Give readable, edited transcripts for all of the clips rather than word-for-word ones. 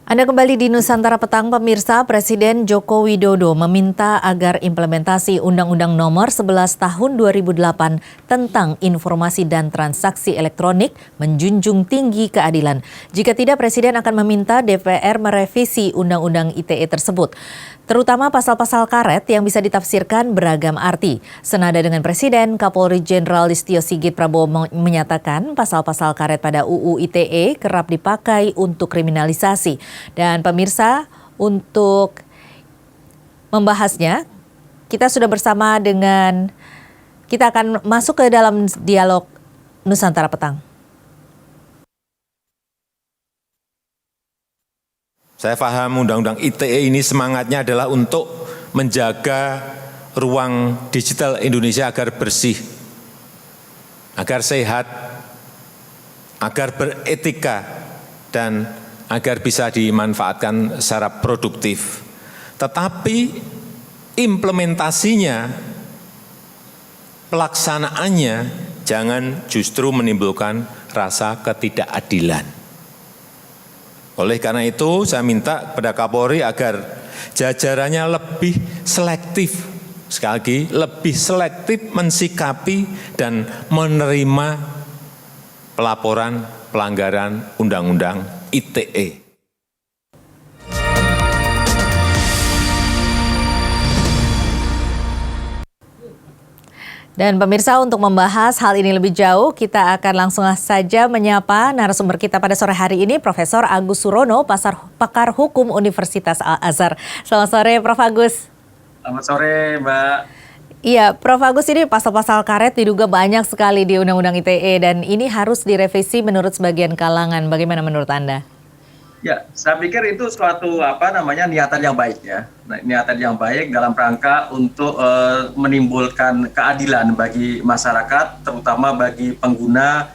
Anda kembali di Nusantara Petang, pemirsa. Presiden Joko Widodo meminta agar implementasi Undang-Undang Nomor 11 Tahun 2008 tentang informasi dan transaksi elektronik menjunjung tinggi keadilan. Jika tidak, Presiden akan meminta DPR merevisi Undang-Undang ITE tersebut, terutama pasal-pasal karet yang bisa ditafsirkan beragam arti. Senada dengan Presiden, Kapolri Jenderal Listio Sigit Prabowo menyatakan pasal-pasal karet pada UU ITE kerap dipakai untuk kriminalisasi. Dan pemirsa, untuk membahasnya, kita sudah bersama kita akan masuk ke dalam dialog Nusantara Petang. Saya paham Undang-Undang ITE ini semangatnya adalah untuk menjaga ruang digital Indonesia agar bersih, agar sehat, agar beretika, dan agar bisa dimanfaatkan secara produktif. Tetapi implementasinya, pelaksanaannya jangan justru menimbulkan rasa ketidakadilan. Oleh karena itu, saya minta kepada Kapolri agar jajarannya lebih selektif, sekali lagi lebih selektif mensikapi dan menerima pelaporan pelanggaran Undang-Undang ITE. Dan pemirsa, untuk membahas hal ini lebih jauh, kita akan langsung saja menyapa narasumber kita pada sore hari ini, Profesor Agus Surono, pakar hukum Universitas Al-Azhar. Selamat sore, Prof. Agus. Selamat sore, Mbak. Iya, Prof. Agus, ini pasal-pasal karet diduga banyak sekali di Undang-Undang ITE dan ini harus direvisi menurut sebagian kalangan. Bagaimana menurut Anda? Ya, saya pikir itu suatu niatan yang baik ya. Niatan yang baik dalam rangka untuk menimbulkan keadilan bagi masyarakat, terutama bagi pengguna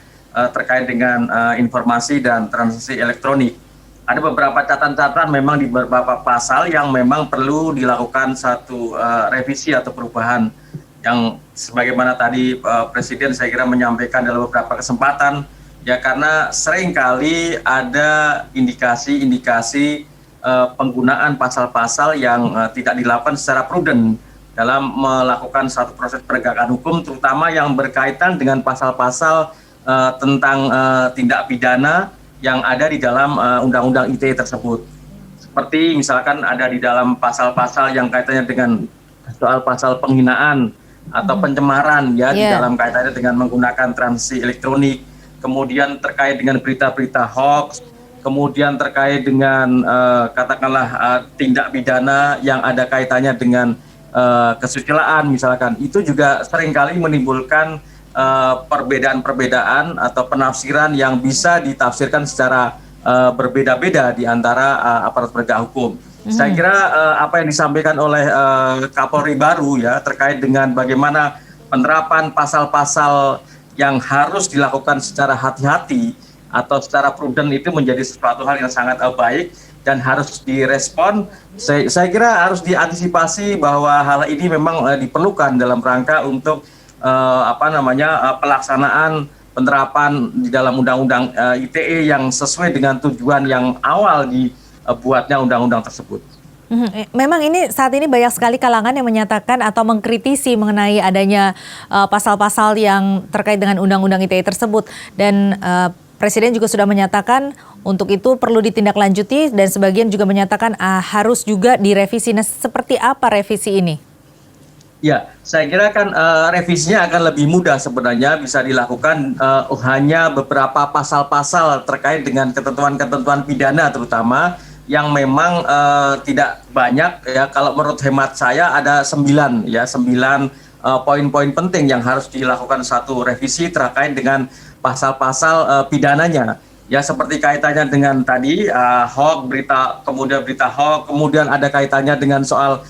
terkait dengan informasi dan transaksi elektronik. Ada beberapa catatan-catatan memang di beberapa pasal yang memang perlu dilakukan satu revisi atau perubahan yang sebagaimana tadi Presiden saya kira menyampaikan dalam beberapa kesempatan. Ya, karena seringkali ada indikasi-indikasi penggunaan pasal-pasal yang tidak dilakukan secara prudent dalam melakukan satu proses penegakan hukum, terutama yang berkaitan dengan pasal-pasal tentang tindak pidana yang ada di dalam Undang-Undang ITE tersebut. Seperti misalkan ada di dalam pasal-pasal yang kaitannya dengan soal pasal penghinaan atau pencemaran ya di dalam kaitannya dengan menggunakan transaksi elektronik. Kemudian terkait dengan berita-berita hoax, kemudian terkait dengan katakanlah tindak pidana yang ada kaitannya dengan kesusilaan misalkan, itu juga seringkali menimbulkan perbedaan-perbedaan atau penafsiran yang bisa ditafsirkan secara berbeda-beda di antara aparat penegak hukum. Saya kira apa yang disampaikan oleh Kapolri baru ya terkait dengan bagaimana penerapan pasal-pasal yang harus dilakukan secara hati-hati atau secara prudent itu menjadi sesuatu hal yang sangat baik dan harus direspon. Saya kira harus diantisipasi bahwa hal ini memang diperlukan dalam rangka untuk pelaksanaan penerapan di dalam Undang-Undang ITE yang sesuai dengan tujuan yang awal dibuatnya undang-undang tersebut. Memang ini saat ini banyak sekali kalangan yang menyatakan atau mengkritisi mengenai adanya pasal-pasal yang terkait dengan Undang-Undang ITE tersebut. Dan Presiden juga sudah menyatakan untuk itu perlu ditindaklanjuti dan sebagian juga menyatakan harus juga direvisi. Nah, seperti apa revisi ini? Ya, saya kira kan revisinya akan lebih mudah sebenarnya, bisa dilakukan hanya beberapa pasal-pasal terkait dengan ketentuan-ketentuan pidana terutama yang memang tidak banyak ya. Kalau menurut hemat saya ada 9 poin-poin penting yang harus dilakukan satu revisi terkait dengan pasal-pasal pidananya. Ya, seperti kaitannya dengan tadi hoax, kemudian berita hoax, kemudian ada kaitannya dengan soal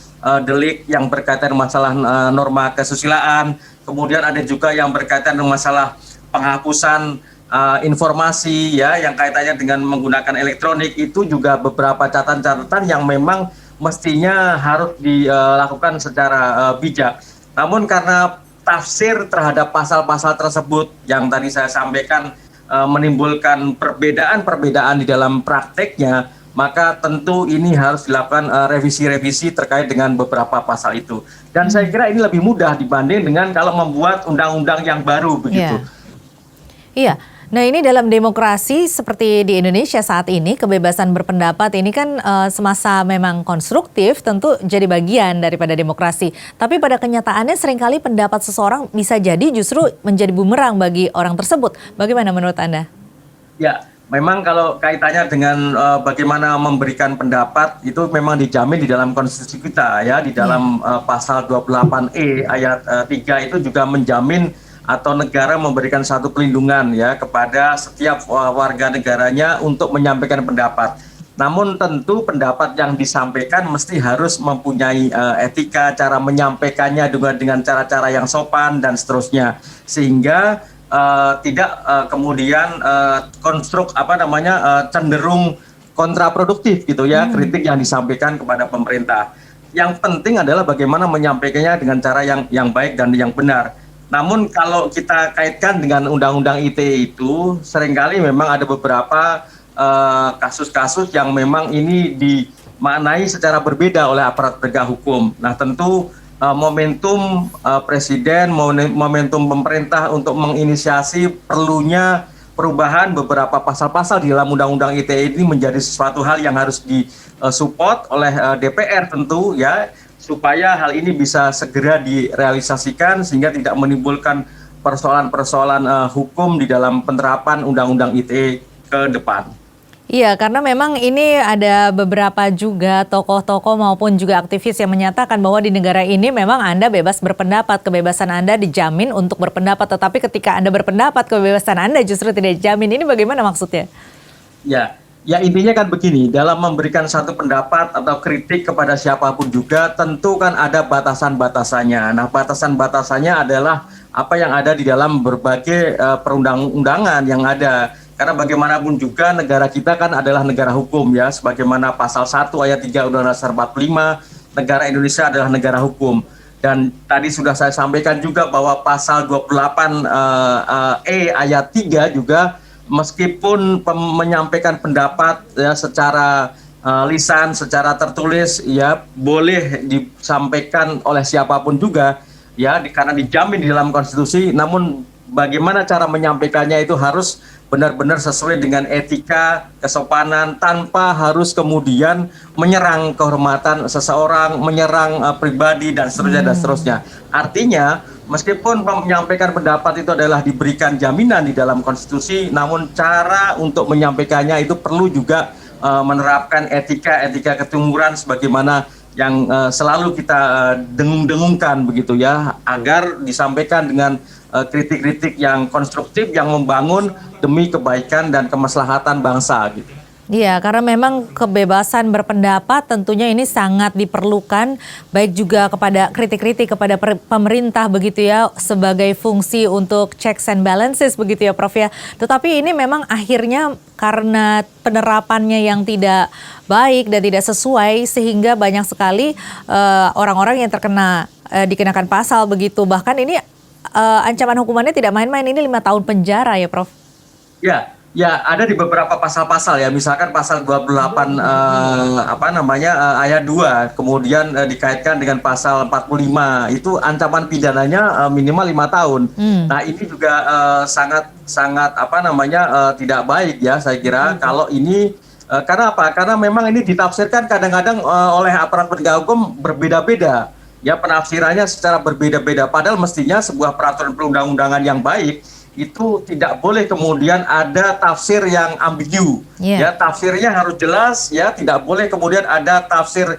delik yang berkaitan masalah norma kesusilaan, kemudian ada juga yang berkaitan dengan masalah penghapusan informasi ya yang kaitannya dengan menggunakan elektronik. Itu juga beberapa catatan-catatan yang memang mestinya harus dilakukan secara bijak. Namun karena tafsir terhadap pasal-pasal tersebut yang tadi saya sampaikan menimbulkan perbedaan-perbedaan di dalam prakteknya, maka tentu ini harus dilakukan revisi-revisi terkait dengan beberapa pasal itu. Dan saya kira ini lebih mudah dibanding dengan kalau membuat undang-undang yang baru begitu. Iya. Nah, ini dalam demokrasi seperti di Indonesia saat ini, kebebasan berpendapat ini kan semasa memang konstruktif tentu jadi bagian daripada demokrasi. Tapi pada kenyataannya seringkali pendapat seseorang bisa jadi justru menjadi bumerang bagi orang tersebut. Bagaimana menurut Anda? Ya, memang kalau kaitannya dengan bagaimana memberikan pendapat itu memang dijamin di dalam konstitusi kita ya, di dalam pasal 28E ayat 3 itu juga menjamin atau negara memberikan satu pelindungan ya kepada setiap warga negaranya untuk menyampaikan pendapat. Namun tentu pendapat yang disampaikan mesti harus mempunyai etika, cara menyampaikannya dengan cara-cara yang sopan dan seterusnya, sehingga tidak kemudian cenderung kontraproduktif gitu ya, kritik yang disampaikan kepada pemerintah. Yang penting adalah bagaimana menyampaikannya dengan cara yang baik dan yang benar. Namun kalau kita kaitkan dengan Undang-Undang ITE itu, seringkali memang ada beberapa kasus-kasus yang memang ini dimaknai secara berbeda oleh aparat penegak hukum. Nah, tentu momentum presiden, momentum pemerintah untuk menginisiasi perlunya perubahan beberapa pasal-pasal di dalam Undang-Undang ITE ini menjadi sesuatu hal yang harus disupport oleh DPR tentu ya, supaya hal ini bisa segera direalisasikan sehingga tidak menimbulkan persoalan-persoalan hukum di dalam penerapan Undang-Undang ITE ke depan. Iya, karena memang ini ada beberapa juga tokoh-tokoh maupun juga aktivis yang menyatakan bahwa di negara ini memang Anda bebas berpendapat, kebebasan Anda dijamin untuk berpendapat, tetapi ketika Anda berpendapat, kebebasan Anda justru tidak dijamin. Ini bagaimana maksudnya? Ya intinya kan begini, dalam memberikan satu pendapat atau kritik kepada siapapun juga tentu kan ada batasan-batasannya. Nah, batasan-batasannya adalah apa yang ada di dalam berbagai perundang-undangan yang ada. Karena bagaimanapun juga negara kita kan adalah negara hukum ya, sebagaimana pasal 1 ayat 3 Undang-Undang Dasar 45, negara Indonesia adalah negara hukum. Dan tadi sudah saya sampaikan juga bahwa pasal 28 ayat 3 juga meskipun menyampaikan pendapat ya secara lisan, secara tertulis ya boleh disampaikan oleh siapapun juga ya karena dijamin di dalam konstitusi, namun bagaimana cara menyampaikannya itu harus benar-benar sesuai dengan etika, kesopanan, tanpa harus kemudian menyerang kehormatan seseorang, menyerang pribadi dan seterusnya dan seterusnya. Artinya meskipun menyampaikan pendapat itu adalah diberikan jaminan di dalam konstitusi, namun cara untuk menyampaikannya itu perlu juga menerapkan etika keturunan sebagaimana yang selalu kita dengung-dengungkan begitu ya, agar disampaikan dengan kritik-kritik yang konstruktif, yang membangun demi kebaikan dan kemaslahatan bangsa gitu. Iya, karena memang kebebasan berpendapat tentunya ini sangat diperlukan, baik juga kepada kritik-kritik kepada pemerintah begitu ya, sebagai fungsi untuk checks and balances begitu ya Prof ya. Tetapi ini memang akhirnya karena penerapannya yang tidak baik dan tidak sesuai, sehingga banyak sekali orang-orang yang terkena dikenakan pasal begitu. Bahkan ini ancaman hukumannya tidak main-main, ini 5 tahun penjara ya Prof. Ya, ada di beberapa pasal-pasal ya, misalkan pasal 28 ayat 2, kemudian dikaitkan dengan pasal 45, itu ancaman pidananya minimal 5 tahun. Nah, ini juga sangat tidak baik ya saya kira kalau ini karena apa? Karena memang ini ditafsirkan kadang-kadang oleh aparat penegak hukum berbeda-beda. Ya, penafsirannya secara berbeda-beda, padahal mestinya sebuah peraturan perundang-undangan yang baik itu tidak boleh kemudian ada tafsir yang ambigu. Ya, tafsirnya harus jelas ya, tidak boleh kemudian ada tafsir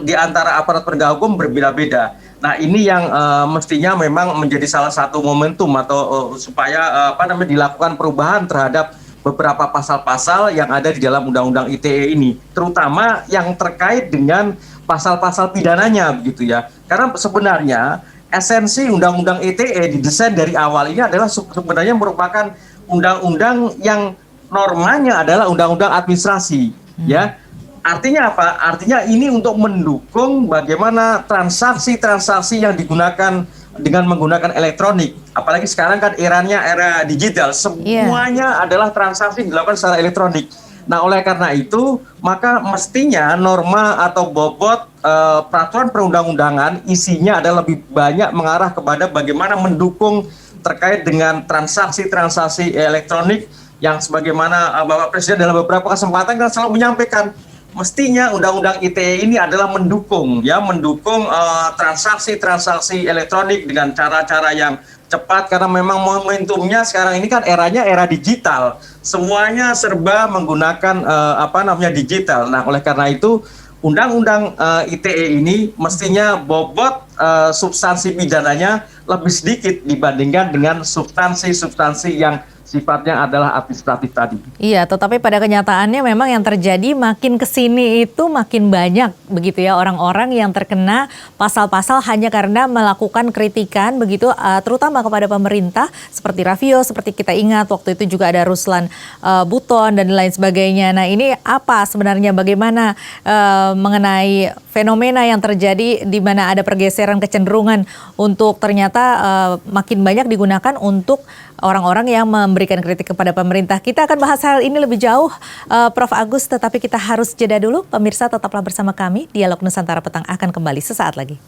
di antara aparat penegak hukum berbeda-beda. Nah, ini yang mestinya memang menjadi salah satu momentum atau supaya dilakukan perubahan terhadap beberapa pasal-pasal yang ada di dalam Undang-Undang ITE ini, terutama yang terkait dengan pasal-pasal pidananya begitu ya. Karena sebenarnya esensi Undang-Undang ITE didesain dari awal ini adalah sebenarnya merupakan undang-undang yang normanya adalah undang-undang administrasi ya. Artinya apa? Artinya ini untuk mendukung bagaimana transaksi-transaksi yang digunakan dengan menggunakan elektronik. Apalagi sekarang kan era digital, semuanya adalah transaksi dilakukan secara elektronik. Nah, oleh karena itu, maka mestinya norma atau bobot peraturan perundang-undangan isinya adalah lebih banyak mengarah kepada bagaimana mendukung terkait dengan transaksi-transaksi elektronik yang sebagaimana Bapak Presiden dalam beberapa kesempatan kan selalu menyampaikan mestinya undang-undang ITE ini adalah mendukung transaksi-transaksi elektronik dengan cara-cara yang cepat karena memang momentumnya sekarang ini kan eranya era digital. Semuanya serba menggunakan digital. Nah, oleh karena itu undang-undang ITE ini mestinya bobot substansi pidananya lebih sedikit dibandingkan dengan substansi-substansi yang sifatnya adalah administratif tadi. Iya, tetapi pada kenyataannya memang yang terjadi makin kesini itu makin banyak begitu ya orang-orang yang terkena pasal-pasal hanya karena melakukan kritikan begitu, terutama kepada pemerintah seperti Raffio, seperti kita ingat waktu itu juga ada Ruslan Buton dan lain sebagainya. Nah, ini apa sebenarnya bagaimana mengenai fenomena yang terjadi di mana ada pergeseran kecenderungan untuk ternyata makin banyak digunakan untuk orang-orang yang memberikan kritik kepada pemerintah. Kita akan bahas hal ini lebih jauh, Prof. Agus, tetapi kita harus jeda dulu. Pemirsa tetaplah bersama kami, Dialog Nusantara Petang akan kembali sesaat lagi.